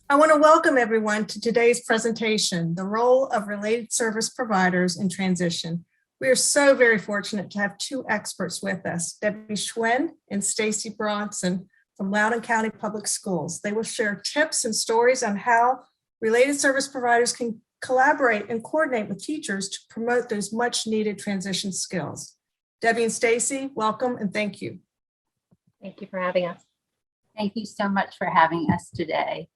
I want to welcome everyone to today's presentation, The Role of Related Service Providers in Transition. We are so very fortunate to have two experts with us, Deborah Schwind and Stacey Brosnan from Loudoun County Public Schools. They will share tips and stories on how related service providers can collaborate and coordinate with teachers to promote those much needed transition skills. Debbie and Stacey, welcome and thank you. Thank you for having us. Thank you so much for having us today.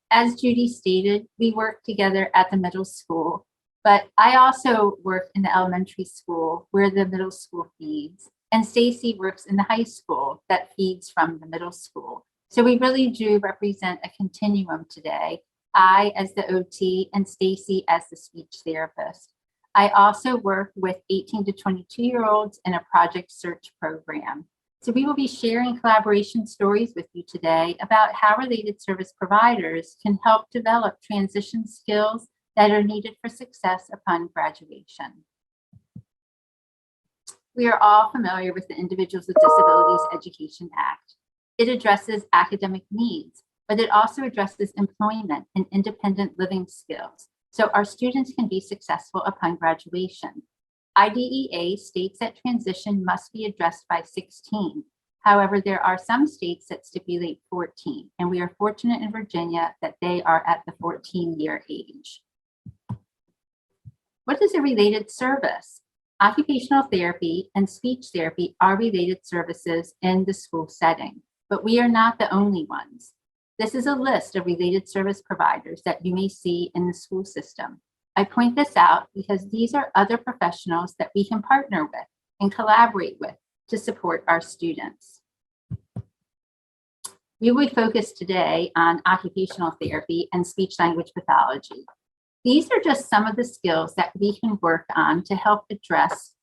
As Judy stated, we work together at the middle school, but I also work in the elementary school where the middle school feeds, and Stacey works in the high school that feeds from the middle school. So we really do represent a continuum today, I as the OT and Stacey as the speech therapist. I also work with 18 to 22-year-olds in a project search program. So we will be sharing collaboration stories with you today about how related service providers can help develop transition skills that are needed for success upon graduation. We are all familiar with the Individuals with Disabilities Education Act. It addresses academic needs, but it also addresses employment and independent living skills, so our students can be successful upon graduation. IDEA states that transition must be addressed by 16. However, there are some states that stipulate 14, and we are fortunate in Virginia that they are at the 14-year age. What is a related service? Occupational therapy and speech therapy are related services in the school setting, but we are not the only ones. This is a list of related service providers that you may see in the school system. I point this out because these are other professionals that we can partner with and collaborate with to support our students. We will focus today on occupational therapy and speech-language pathology. These are just some of the skills that we can work on to help address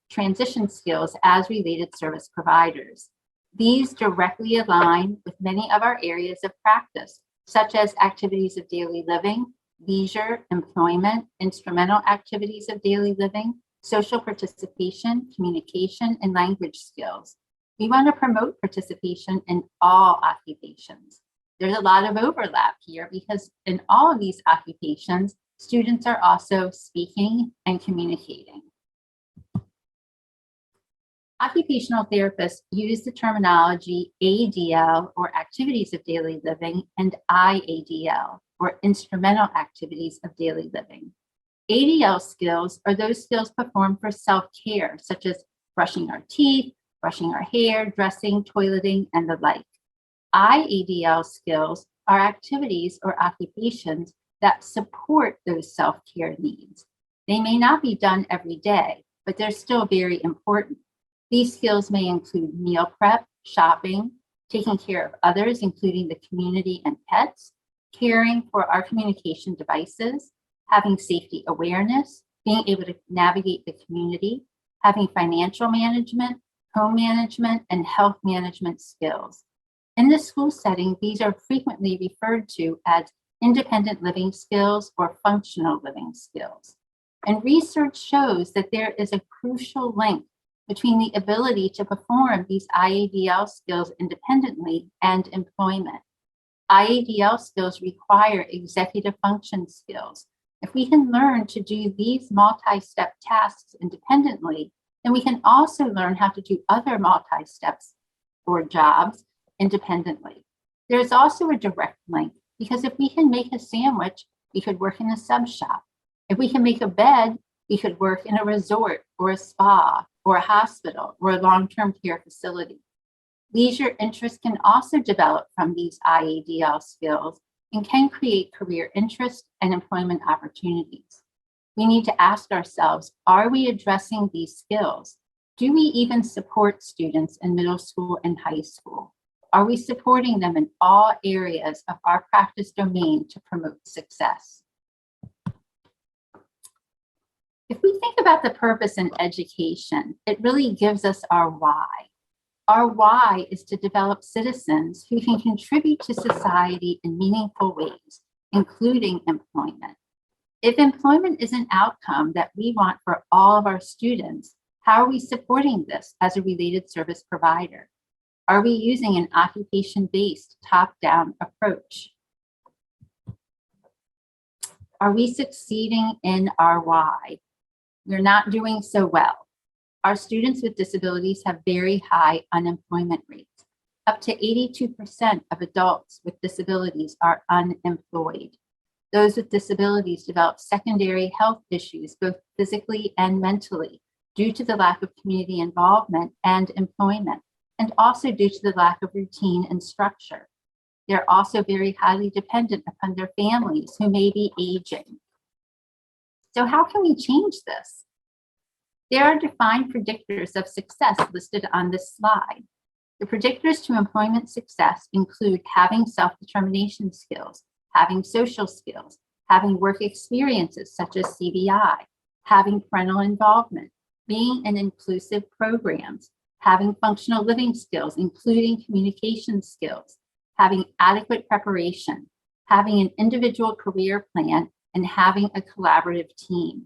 transition skills as related service providers. These directly align with many of our areas of practice, such as activities of daily living, leisure, employment, instrumental activities of daily living, social participation, communication, and language skills. We want to promote participation in all occupations. There's a lot of overlap here because in all of these occupations, students are also speaking and communicating. Occupational therapists use the terminology ADL, or activities of daily living, and IADL, or instrumental activities of daily living. ADL skills are those skills performed for self-care, such as brushing our teeth, brushing our hair, dressing, toileting, and the like. IADL skills are activities or occupations that support those self-care needs. They may not be done every day, but they're still very important. These skills may include meal prep, shopping, taking care of others, including the community and pets, caring for our communication devices, having safety awareness, being able to navigate the community, having financial management, home management, and health management skills. In the school setting, these are frequently referred to as independent living skills or functional living skills. And research shows that there is a crucial link between the ability to perform these IADL skills independently and employment. IADL skills require executive function skills. If we can learn to do these multi-step tasks independently, then we can also learn how to do other multi-steps or jobs independently. There's also a direct link because if we can make a sandwich, we could work in a sub shop. If we can make a bed, we could work in a resort or a spa or a hospital or a long-term care facility. Leisure interests can also develop from these IADL skills and can create career interest and employment opportunities. We need to ask ourselves, are we addressing these skills? Do we even support students in middle school and high school? Are we supporting them in all areas of our practice domain to promote success? If we think about the purpose in education, it really gives us our why. Our why is to develop citizens who can contribute to society in meaningful ways, including employment. If employment is an outcome that we want for all of our students, how are we supporting this as a related service provider? Are we using an occupation-based top-down approach? Are we succeeding in our why? We're not doing so well. Our students with disabilities have very high unemployment rates. Up to 82% of adults with disabilities are unemployed. Those with disabilities develop secondary health issues, both physically and mentally, due to the lack of community involvement and employment, and also due to the lack of routine and structure. They're also very highly dependent upon their families who may be aging. So how can we change this? There are defined predictors of success listed on this slide. The predictors to employment success include having self-determination skills, having social skills, having work experiences such as CBI, having parental involvement, being in inclusive programs, having functional living skills, including communication skills, having adequate preparation, having an individual career plan, and having a collaborative team.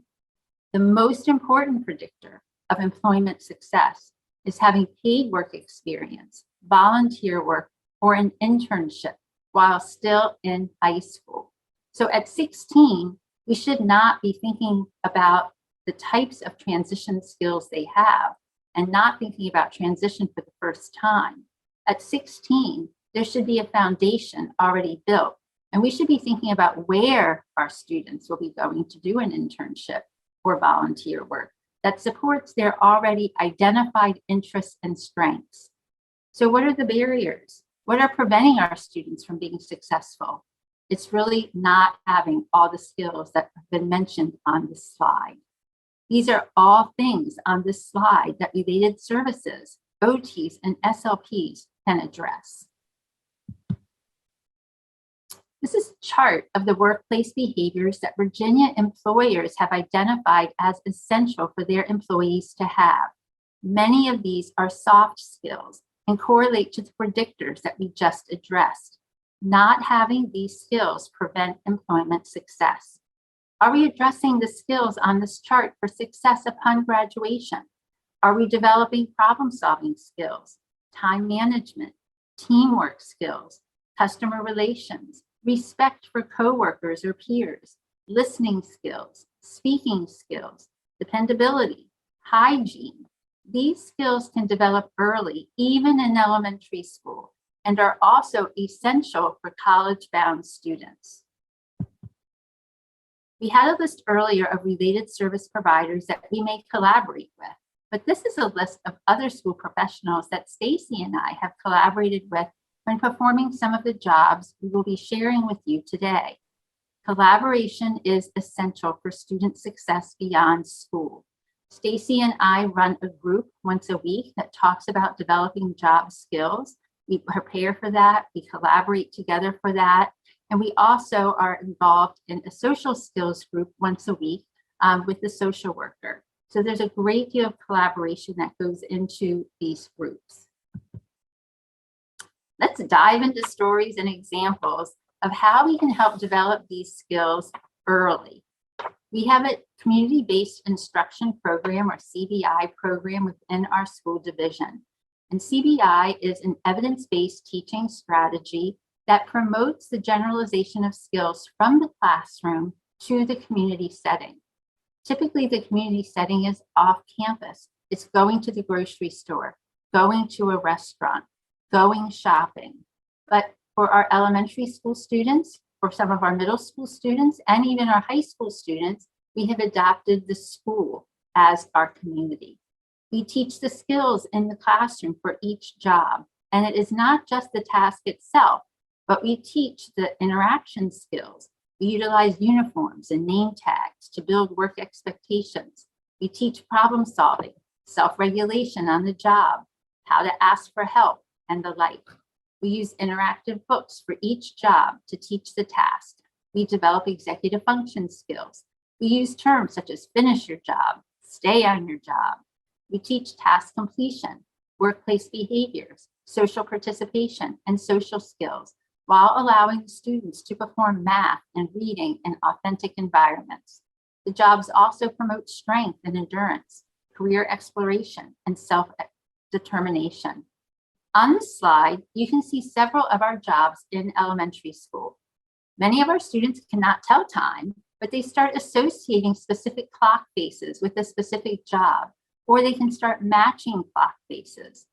The most important predictor of employment success is having paid work experience, volunteer work, or an internship while still in high school. So at 16, we should not be thinking about the types of transition skills they have and not thinking about transition for the first time. At 16, there should be a foundation already built, and we should be thinking about where our students will be going to do an internship or volunteer work that supports their already identified interests and strengths. So what are the barriers? What are preventing our students from being successful? It's really not having all the skills that have been mentioned on this slide. These are all things on this slide that related services, OTs, and SLPs can address. This is a chart of the workplace behaviors that Virginia employers have identified as essential for their employees to have. Many of these are soft skills and correlate to the predictors that we just addressed. Not having these skills prevent employment success. Are we addressing the skills on this chart for success upon graduation? Are we developing problem-solving skills, time management, teamwork skills, customer relations, respect for coworkers or peers, listening skills, speaking skills, dependability, hygiene? These skills can develop early, even in elementary school, and are also essential for college-bound students. We had a list earlier of related service providers that we may collaborate with, but this is a list of other school professionals that Stacey and I have collaborated with when performing some of the jobs we will be sharing with you today. Collaboration is essential for student success beyond school. Stacey and I run a group once a week that talks about developing job skills. We prepare for that, we collaborate together for that, and we also are involved in a social skills group once a week with the social worker. So there's a great deal of collaboration that goes into these groups. Let's dive into stories and examples of how we can help develop these skills early. We have a community-based instruction program, or CBI program, within our school division. And CBI is an evidence-based teaching strategy that promotes the generalization of skills from the classroom to the community setting. Typically, the community setting is off campus. It's going to the grocery store, going to a restaurant, going shopping. But for our elementary school students, for some of our middle school students, and even our high school students, we have adopted the school as our community. We teach the skills in the classroom for each job. And it is not just the task itself, but we teach the interaction skills. We utilize uniforms and name tags to build work expectations. We teach problem solving, self-regulation on the job, how to ask for help, and the like. We use interactive books for each job to teach the task. We develop executive function skills. We use terms such as finish your job, stay on your job. We teach task completion, workplace behaviors, social participation, and social skills, while allowing students to perform math and reading in authentic environments. The jobs also promote strength and endurance, career exploration, and self-determination. On this slide, you can see several of our jobs in elementary school. Many of our students cannot tell time, but they start associating specific clock faces with a specific job, or they can start matching clock faces.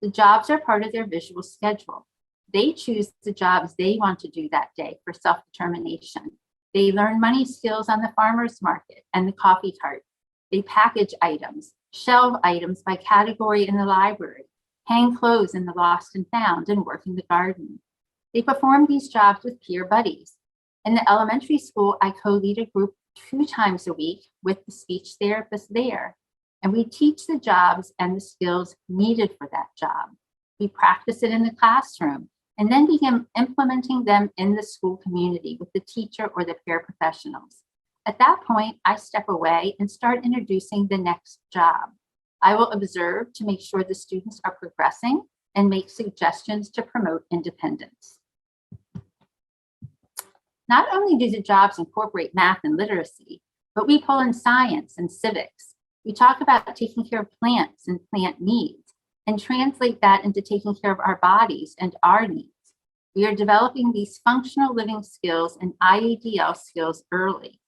The jobs are part of their visual schedule. They choose the jobs they want to do that day for self-determination. They learn money skills on the farmer's market and the coffee cart. They package items, shelve items by category in the library, hang clothes in the lost and found, and work in the garden. They perform these jobs with peer buddies. In the elementary school, I co-lead a group 2 times a week with the speech therapist there, and we teach the jobs and the skills needed for that job. We practice it in the classroom and then begin implementing them in the school community with the teacher or the paraprofessionals. At that point, I step away and start introducing the next job. I will observe to make sure the students are progressing and make suggestions to promote independence. Not only do the jobs incorporate math and literacy, but we pull in science and civics. We talk about taking care of plants and plant needs and translate that into taking care of our bodies and our needs. We are developing these functional living skills and IADL skills early.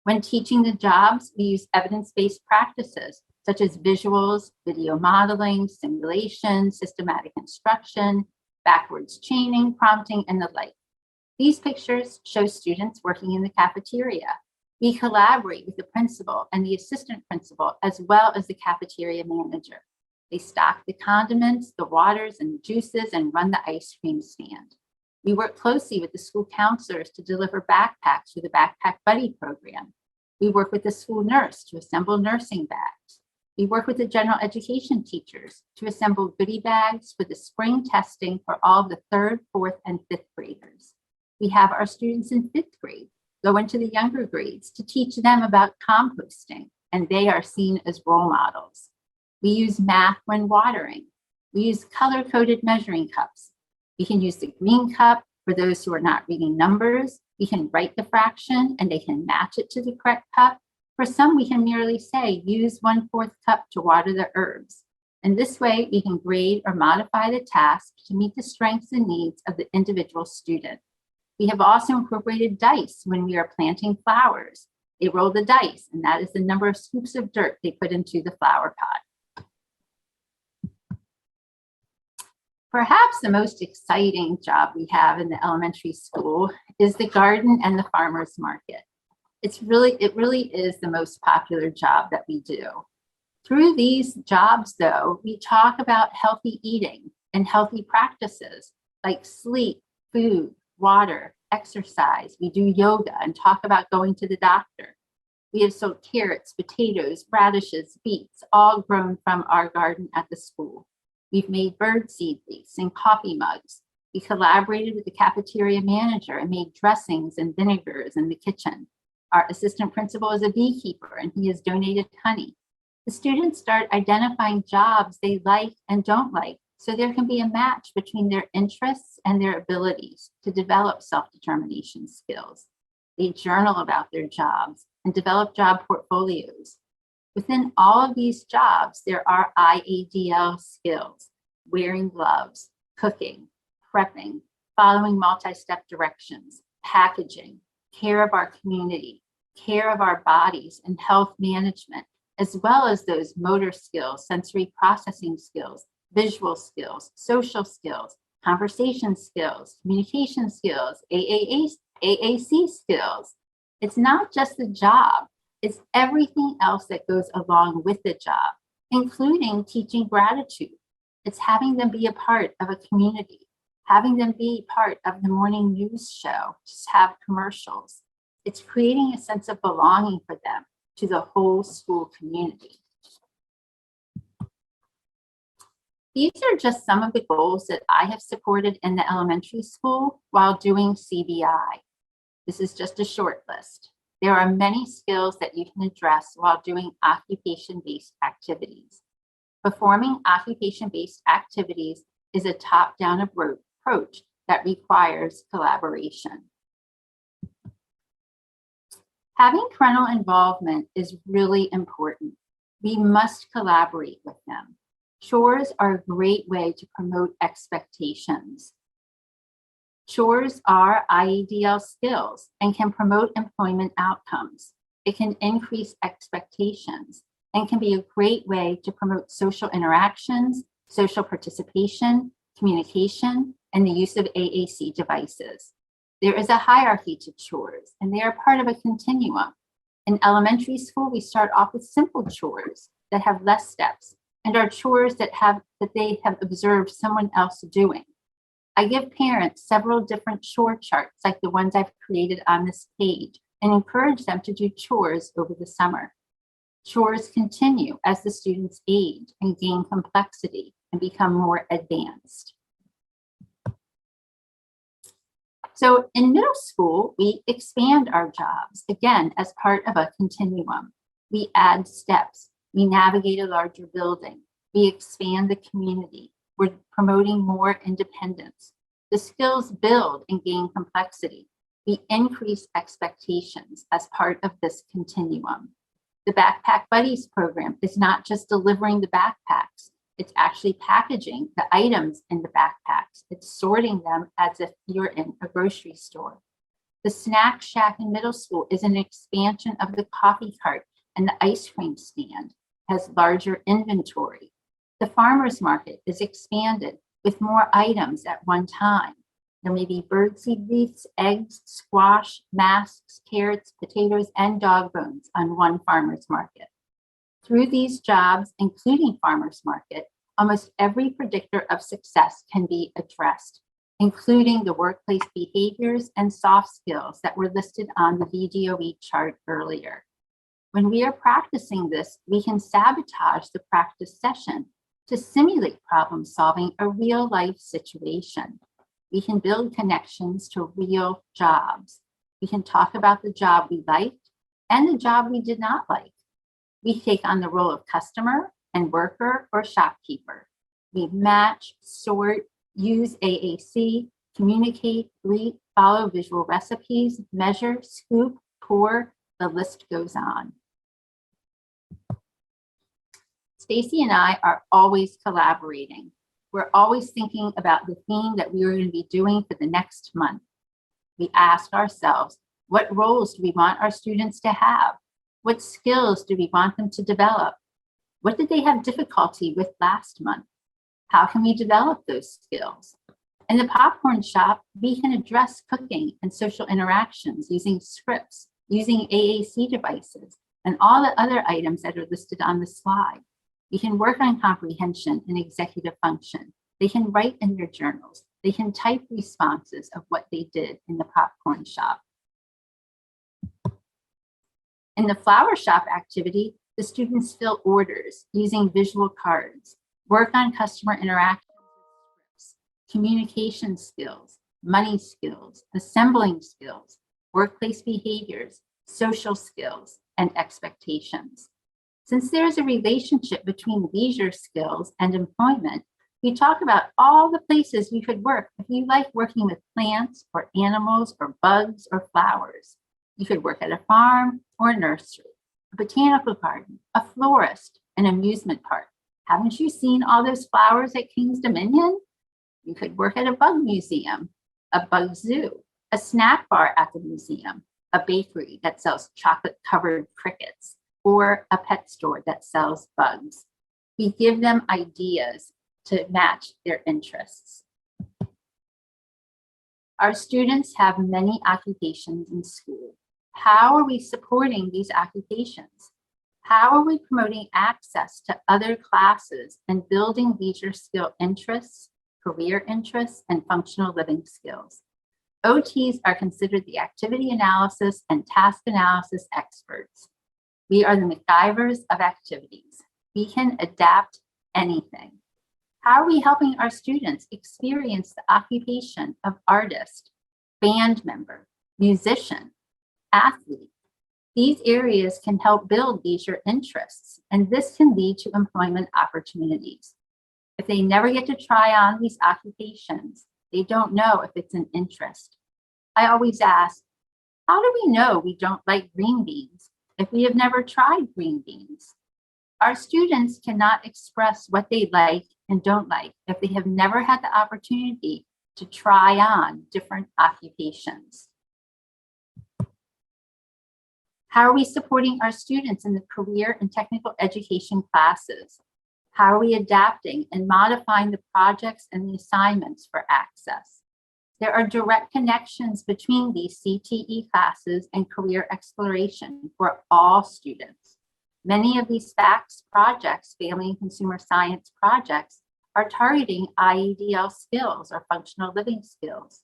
When teaching the jobs, we use evidence-based practices such as visuals, video modeling, simulation, systematic instruction, backwards chaining, prompting, and the like. These pictures show students working in the cafeteria. We collaborate with the principal and the assistant principal, as well as the cafeteria manager. They stock the condiments, the waters, and the juices, and run the ice cream stand. We work closely with the school counselors to deliver backpacks through the Backpack Buddy program. We work with the school nurse to assemble nursing bags. We work with the general education teachers to assemble goodie bags for the spring testing for all of the 3rd, 4th, and 5th graders. We have our students in 5th grade go into the younger grades to teach them about composting, and they are seen as role models. We use math when watering. We use color-coded measuring cups. We can use the green cup for those who are not reading numbers. We can write the fraction and they can match it to the correct cup. For some, we can merely say, use 1/4 cup to water the herbs. And this way, we can grade or modify the task to meet the strengths and needs of the individual student. We have also incorporated dice when we are planting flowers. They roll the dice, and that is the number of scoops of dirt they put into the flower pot. Perhaps the most exciting job we have in the elementary school is the garden and the farmer's market. It really is the most popular job that we do. Through these jobs, though, we talk about healthy eating and healthy practices like sleep, food, water, exercise. We do yoga and talk about going to the doctor. We have sold carrots, potatoes, radishes, beets, all grown from our garden at the school. We've made birdseed leaves and coffee mugs. We collaborated with the cafeteria manager and made dressings and vinegars in the kitchen. Our assistant principal is a beekeeper and he has donated honey. The students start identifying jobs they like and don't like, so there can be a match between their interests and their abilities to develop self-determination skills. They journal about their jobs and develop job portfolios. Within all of these jobs, there are IADL skills: wearing gloves, cooking, prepping, following multi-step directions, packaging, care of our community, care of our bodies, and health management, as well as those motor skills, sensory processing skills, visual skills, social skills, conversation skills, communication skills, AAC skills. It's not just the job, it's everything else that goes along with the job, including teaching gratitude. It's having them be a part of a community, having them be part of the morning news show, just have commercials. It's creating a sense of belonging for them to the whole school community. These are just some of the goals that I have supported in the elementary school while doing CBI. This is just a short list. There are many skills that you can address while doing occupation-based activities. Performing occupation-based activities is a top-down approach that requires collaboration. Having parental involvement is really important. We must collaborate with them. Chores are a great way to promote expectations. Chores are IADL skills and can promote employment outcomes. It can increase expectations and can be a great way to promote social interactions, social participation, communication, and the use of AAC devices. There is a hierarchy to chores, and they are part of a continuum. In elementary school, we start off with simple chores that have less steps and are chores that they have observed someone else doing. I give parents several different chore charts like the ones I've created on this page and encourage them to do chores over the summer. Chores continue as the students age and gain complexity and become more advanced. So in middle school, we expand our jobs, again, as part of a continuum. We add steps, we navigate a larger building, we expand the community, we're promoting more independence. The skills build and gain complexity. We increase expectations as part of this continuum. The Backpack Buddies program is not just delivering the backpacks, it's actually packaging the items in the backpacks. It's sorting them as if you're in a grocery store. The Snack Shack in middle school is an expansion of the coffee cart and the ice cream stand, has larger inventory. The farmer's market is expanded with more items at one time. There may be birdseed wreaths, eggs, squash, masks, carrots, potatoes, and dog bones on one farmer's market. Through these jobs, including farmers market, almost every predictor of success can be addressed, including the workplace behaviors and soft skills that were listed on the VDOE chart earlier. When we are practicing this, we can sabotage the practice session to simulate problem solving a real life situation. We can build connections to real jobs. We can talk about the job we liked and the job we did not like. We take on the role of customer and worker or shopkeeper. We match, sort, use AAC, communicate, greet, follow visual recipes, measure, scoop, pour, the list goes on. Stacey and I are always collaborating. We're always thinking about the theme that we are going to be doing for the next month. We ask ourselves, what roles do we want our students to have? What skills do we want them to develop? What did they have difficulty with last month? How can we develop those skills? In the popcorn shop, we can address cooking and social interactions using scripts, using AAC devices, and all the other items that are listed on the slide. We can work on comprehension and executive function. They can write in their journals. They can type responses of what they did in the popcorn shop. In the flower shop activity, the students fill orders using visual cards, work on customer interactions, communication skills, money skills, assembling skills, workplace behaviors, social skills, and expectations. Since there is a relationship between leisure skills and employment, we talk about all the places you could work if you like working with plants or animals or bugs or flowers. You could work at a farm or a nursery, a botanical garden, a florist, an amusement park. Haven't you seen all those flowers at King's Dominion? You could work at a bug museum, a bug zoo, a snack bar at the museum, a bakery that sells chocolate-covered crickets, or a pet store that sells bugs. We give them ideas to match their interests. Our students have many occupations in school. How are we supporting these occupations? How are we promoting access to other classes and building leisure skill interests, career interests, and functional living skills? OTs are considered the activity analysis and task analysis experts. We are the MacGyvers of activities. We can adapt anything. How are we helping our students experience the occupation of artist, band member, musician, athlete? These areas can help build leisure interests, and this can lead to employment opportunities. If they never get to try on these occupations, they don't know if it's an interest. I always ask, how do we know we don't like green beans if we have never tried green beans? Our students cannot express what they like and don't like if they have never had the opportunity to try on different occupations. How are we supporting our students in the career and technical education classes? How are we adapting and modifying the projects and the assignments for access? There are direct connections between these CTE classes and career exploration for all students. Many of these FACS projects, family and consumer science projects, are targeting IEDL skills or functional living skills.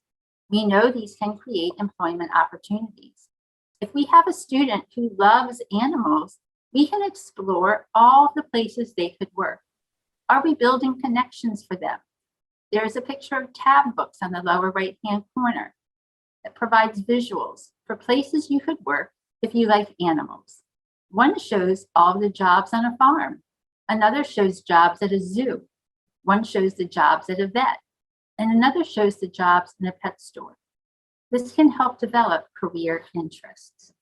We know these can create employment opportunities. If we have a student who loves animals, we can explore all the places they could work. Are we building connections for them? There's a picture of tab books on the lower right-hand corner that provides visuals for places you could work if you like animals. One shows all the jobs on a farm. Another shows jobs at a zoo. One shows the jobs at a vet, and another shows the jobs in a pet store. This can help develop career interests.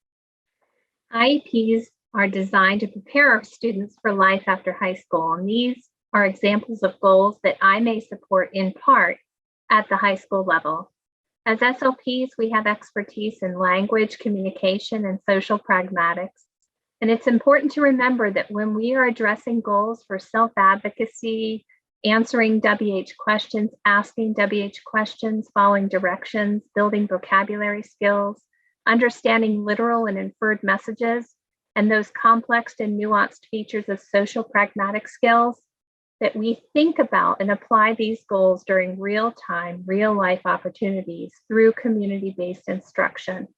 IEPs are designed to prepare our students for life after high school, and these are examples of goals that I may support in part at the high school level. As SLPs, we have expertise in language, communication, and social pragmatics. And it's important to remember that when we are addressing goals for self-advocacy, answering WH questions, asking WH questions, following directions, building vocabulary skills, understanding literal and inferred messages, and those complex and nuanced features of social pragmatic skills, that we think about and apply these goals during real-time, real-life opportunities through community-based instruction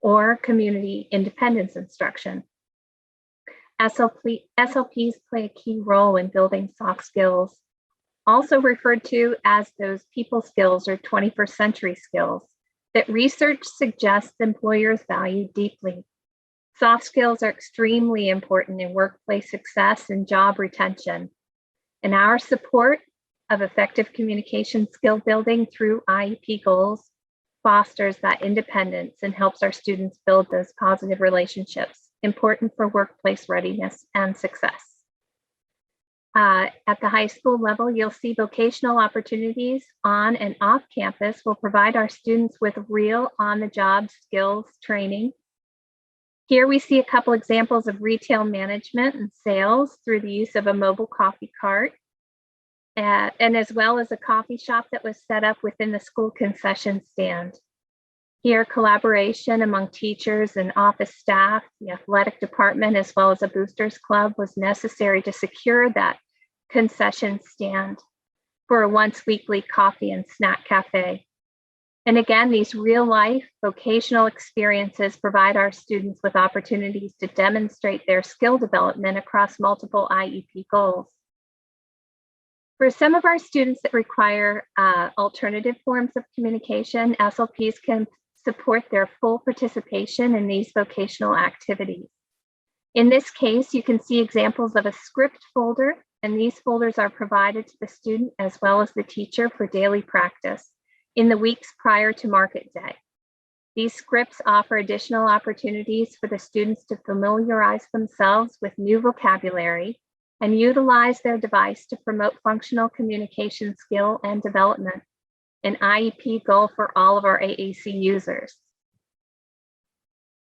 or community independence instruction. SLPs play a key role in building soft skills, also referred to as those people skills or 21st century skills that research suggests employers value deeply. Soft skills are extremely important in workplace success and job retention. And our support of effective communication skill building through IEP goals fosters that independence and helps our students build those positive relationships, important for workplace readiness and success. At the high school level, you'll see vocational opportunities on and off campus will provide our students with real on-the-job skills training. Here we see a couple examples of retail management and sales through the use of a mobile coffee cart, and as well as a coffee shop that was set up within the school concession stand. Here, collaboration among teachers and office staff, the athletic department, as well as a boosters club was necessary to secure that concession stand for a once weekly coffee and snack cafe. And again, these real life vocational experiences provide our students with opportunities to demonstrate their skill development across multiple IEP goals. For some of our students that require alternative forms of communication, SLPs can support their full participation in these vocational activities. In this case, you can see examples of a script folder, and these folders are provided to the student as well as the teacher for daily practice in the weeks prior to market day. These scripts offer additional opportunities for the students to familiarize themselves with new vocabulary and utilize their device to promote functional communication skill and development, an IEP goal for all of our AAC users.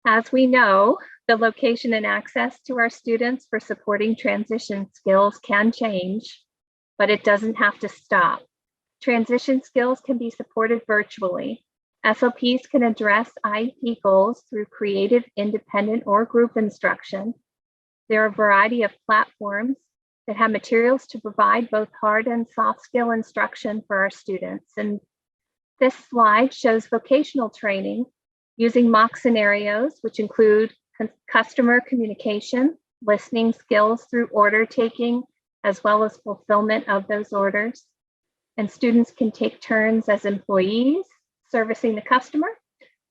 As we know, the location and access to our students for supporting transition skills can change, but it doesn't have to stop. Transition skills can be supported virtually. SLPs can address IEP goals through creative, independent, or group instruction. There are a variety of platforms that have materials to provide both hard and soft skill instruction for our students. And this slide shows vocational training using mock scenarios, which include customer communication, listening skills through order taking, as well as fulfillment of those orders. And students can take turns as employees servicing the customer,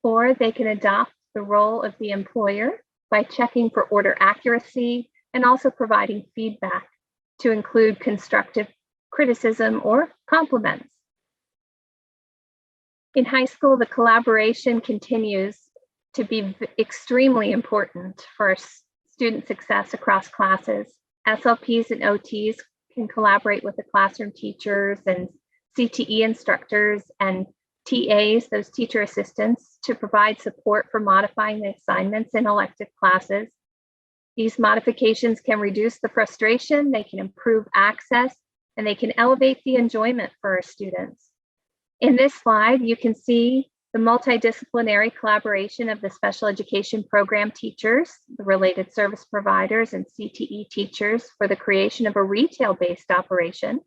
or they can adopt the role of the employer by checking for order accuracy and also providing feedback to include constructive criticism or compliments. In high school, the collaboration continues to be extremely important for student success across classes. SLPs and OTs can collaborate with the classroom teachers and CTE instructors, and TAs, those teacher assistants, to provide support for modifying the assignments in elective classes. These modifications can reduce the frustration, they can improve access, and they can elevate the enjoyment for our students. In this slide, you can see the multidisciplinary collaboration of the special education program teachers, the related service providers, and CTE teachers for the creation of a retail-based operation.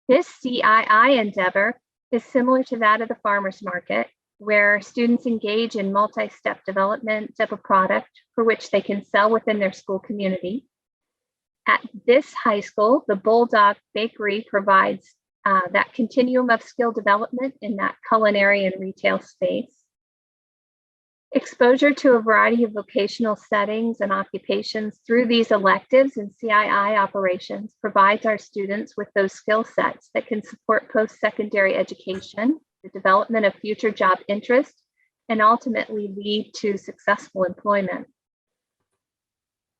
This CII endeavor is similar to that of the farmers market, where students engage in multi-step development of a product for which they can sell within their school community. At this high school, the Bulldog Bakery provides that continuum of skill development in that culinary and retail space. Exposure to a variety of vocational settings and occupations through these electives and CII operations provides our students with those skill sets that can support post-secondary education, the development of future job interest, and ultimately lead to successful employment.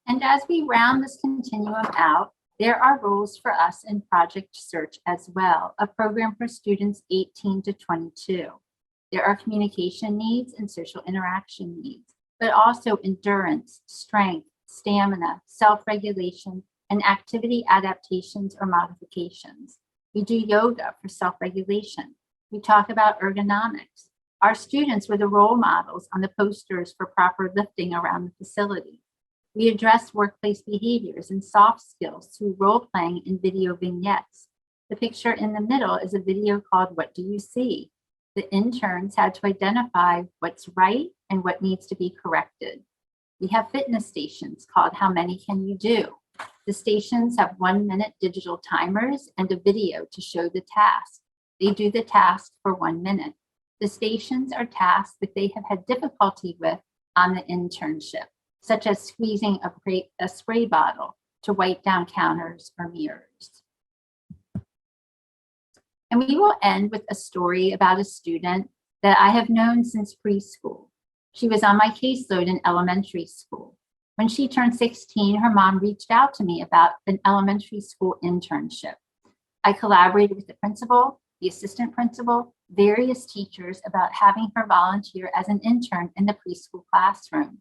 And as we round this continuum out, there are roles for us in Project Search as well, a program for students 18 to 22. There are communication needs and social interaction needs, but also endurance, strength, stamina, self-regulation, and activity adaptations or modifications. We do yoga for self-regulation. We talk about ergonomics. Our students were the role models on the posters for proper lifting around the facility. We address workplace behaviors and soft skills through role-playing and video vignettes. The picture in the middle is a video called What Do You See? The interns had to identify what's right and what needs to be corrected. We have fitness stations called How Many Can You Do? The stations have 1-minute digital timers and a video to show the task. They do the task for 1 minute. The stations are tasks that they have had difficulty with on the internship, such as squeezing a spray bottle to wipe down counters or mirrors. And we will end with a story about a student that I have known since preschool. She was on my caseload in elementary school. When she turned 16, her mom reached out to me about an elementary school internship. I collaborated with the principal, the assistant principal, various teachers about having her volunteer as an intern in the preschool classroom.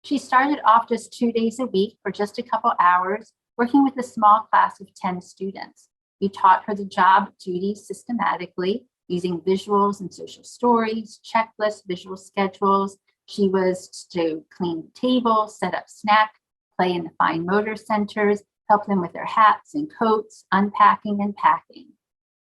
She started off just 2 days a week for just a couple hours, working with a small class of 10 students. We taught her the job duties systematically using visuals and social stories, checklists, visual schedules. She was to clean the table, set up snack, play in the fine motor centers, help them with their hats and coats, unpacking and packing.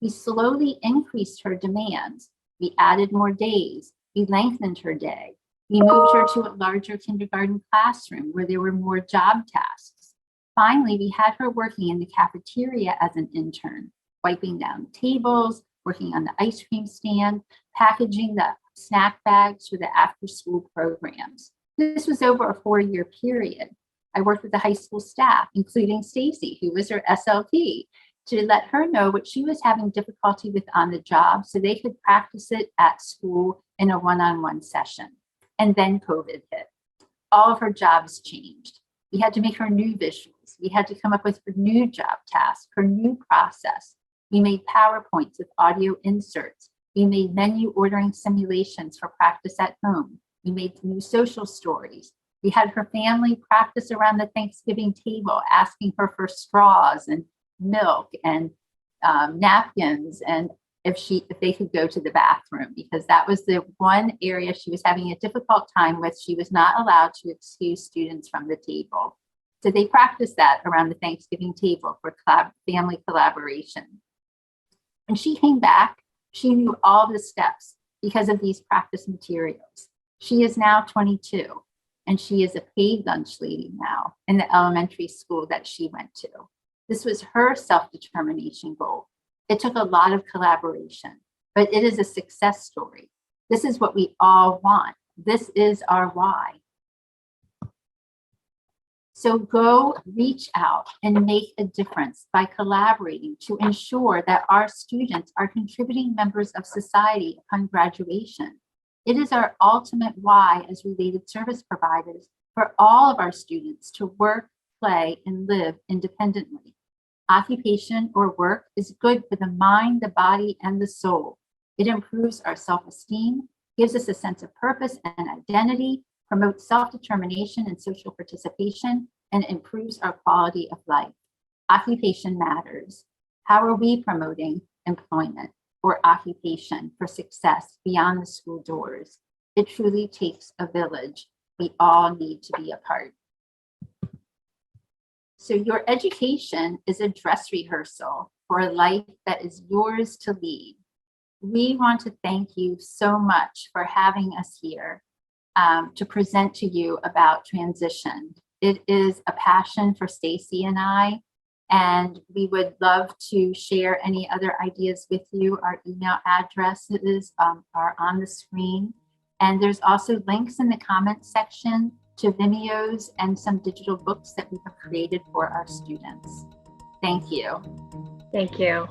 We slowly increased her demands. We added more days. We lengthened her day. We moved her to a larger kindergarten classroom where there were more job tasks. Finally, we had her working in the cafeteria as an intern, wiping down tables, working on the ice cream stand, packaging the snack bags for the after-school programs. This was over a 4-year period. I worked with the high school staff, including Stacey, who was her SLP, to let her know what she was having difficulty with on the job so they could practice it at school in a one-on-one session. And then COVID hit. All of her jobs changed. We had to make her new visuals. We had to come up with her new job task, her new process. We made PowerPoints with audio inserts. We made menu ordering simulations for practice at home. We made new social stories. We had her family practice around the Thanksgiving table, asking her for straws and milk and napkins, and if they could go to the bathroom, because that was the one area she was having a difficult time with. She was not allowed to excuse students from the table. So they practiced that around the Thanksgiving table for family collaboration. When she came back, she knew all the steps because of these practice materials. She is now 22, and she is a paid lunch lady now in the elementary school that she went to. This was her self-determination goal. It took a lot of collaboration, but it is a success story. This is what we all want. This is our why. So go reach out and make a difference by collaborating to ensure that our students are contributing members of society upon graduation. It is our ultimate why as related service providers for all of our students to work, play, and live independently. Occupation or work is good for the mind, the body, and the soul. It improves our self-esteem, gives us a sense of purpose and identity, promotes self-determination and social participation, and improves our quality of life. Occupation matters. How are we promoting employment or occupation for success beyond the school doors? It truly takes a village. We all need to be a part. So your education is a dress rehearsal for a life that is yours to lead. We want to thank you so much for having us here to present to you about transition. It is a passion for Stacey and I, and we would love to share any other ideas with you. Our email addresses are on the screen. And there's also links in the comments section to Vimeos and some digital books that we have created for our students. Thank you. Thank you.